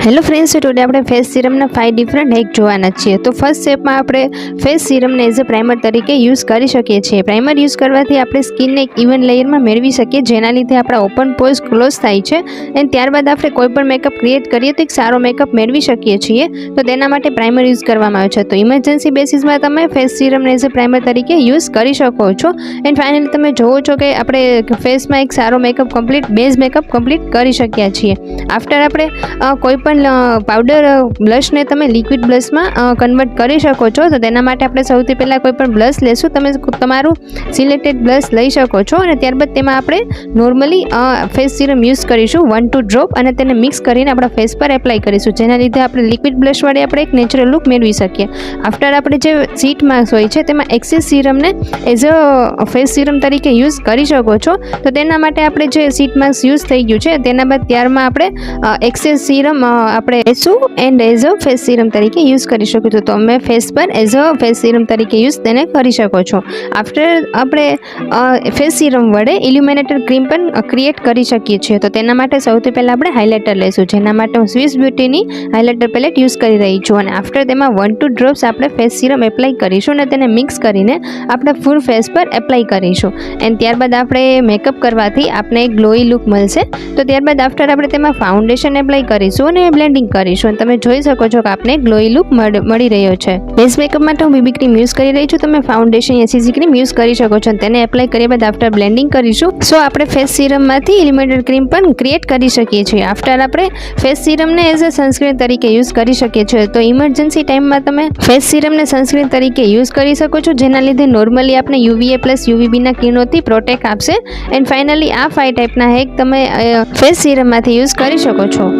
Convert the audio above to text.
Hello friends, today આપણે face સિરમના 5 different hack જોવાના છીએ. તો ફર્સ્ટ સ્ટેપમાં આપણે ફેસ સિરમને એઝ અ પ્રાઇમર તરીકે યુઝ કરી શકીએ છીએ. પ્રાઇમર યુઝ કરવાથી આપણે સ્કિનને એક ઇવન લેયરમાં મેળવી શકીએ, જેના લીધે આપણા ઓપન પોર્સ ક્લોઝ થાય છે અને ત્યારબાદ આપણે કોઈ પણ મેકઅપ ક્રિએટ કરીએ તો એક સારો મેકઅપ મેળવી શકીએ છીએ. તો તેના માટે પ્રાઇમર યુઝ કરવામાં આવે છે. તો ઇમરજન્સી બેસિસમાં તમે ફેસ સિરમને એઝ અ પ્રાઇમર તરીકે યુઝ કરી શકો છો. એન્ડ ફાઇનલી તમે જોવો છો કે આપણે ફેસમાં એક સારો makeup complete base makeup complete કરી શક્યા છીએ. આફ્ટર આપણે કોઈ પણ પાવડર બ્લશને તમે લિક્વિડ બ્લશમાં કન્વર્ટ કરી શકો છો. તો તેના માટે આપણે સૌથી પહેલાં કોઈ પણ બ્લશ લેશું. તમે તમારું સિલેક્ટેડ બ્લશ લઈ શકો છો અને ત્યારબાદ તેમાં આપણે નોર્મલી ફેસ સિરમ યુઝ કરીશું 1-2 ડ્રોપ અને તેને મિક્સ કરીને આપણા ફેસ પર એપ્લાય કરીશું, જેના લીધે આપણે લિક્વિડ બ્લશ વડે આપણે એક નેચરલ લુક મેળવી શકીએ. આફ્ટર આપણે જે શીટ માસ્ક હોય છે તેમાં એક્સેસ સિરમને એઝ અ ફેસ સિરમ તરીકે યુઝ કરી શકો છો. તો તેના માટે આપણે જે શીટ માસ્ક યુઝ થઈ ગયું છે તેના બાદ ત્યારમાં આપણે એક્સેસ સિરમ આપણે લેશું and as a face serum તરીકે યુઝ કરી શકો છો. તો અમે ફેસ પર એઝ અ ફેસ સિરમ તરીકે યુઝ તેને કરી શકો છો. આફ્ટર આપણે ફેસ સિરમ વડે ઇલ્યુમિનેટર ક્રીમ પણ ક્રિએટ કરી શકીએ છીએ. તો તેના માટે સૌથી પહેલાં આપણે હાઇલાઇટર લઈશું, જેના માટે હું સ્વિસ બ્યુટીની હાઇલાઇટર પેલેટ યુઝ કરી રહી છું અને આફ્ટર તેમાં 1-2 ડ્રોપ્સ આપણે ફેસ સિરમ એપ્લાય કરીશું અને તેને મિક્સ કરીને આપણે ફૂલ ફેસ પર એપ્લાય કરીશું. એન્ડ ત્યારબાદ આપણે મેકઅપ કરવાથી આપણે એક ગ્લોઈ લુક મળશે. તો ત્યારબાદ આફ્ટર આપણે તેમાં ફાઉન્ડેશન એપ્લાય કરીશું અને બ્લેન્ડિંગ કરીશું. તમે જોઈ શકો છો કે આપને ગ્લોઈ લુક મળી રહ્યો છે. બેઝ મેકઅપ માટે હું બીબી ક્રીમ યુઝ કરી રહી છું. તમે ફાઉન્ડેશન યા સીસી ક્રીમ યુઝ કરી શકો છો. તેને એપ્લાય કર્યા બાદ આફ્ટર બ્લેન્ડિંગ કરીશું. સો આપણે ફેસ સિરમમાંથી ઇલ્યુમિનેટર ક્રીમ પણ ક્રિએટ કરી શકીએ છીએ. આફ્ટર આપણે ફેસ સિરમને એઝ અ સનસ્ક્રીન તરીકે યુઝ કરી શકીએ છીએ. તો ઇમરજન્સી ટાઈમમાં તમે ફેસ સિરમને સનસ્ક્રીન તરીકે યુઝ કરી શકો છો, જેના લીધે નોર્મલી આપણે UVA પ્લસ UVBના કિરણોથી પ્રોટેક્ટ આપશે. એન્ડ ફાઇનલી આ 5 ટાઈપના હેક તમે ફેસ સિરમમાંથી યુઝ કરી શકો છો.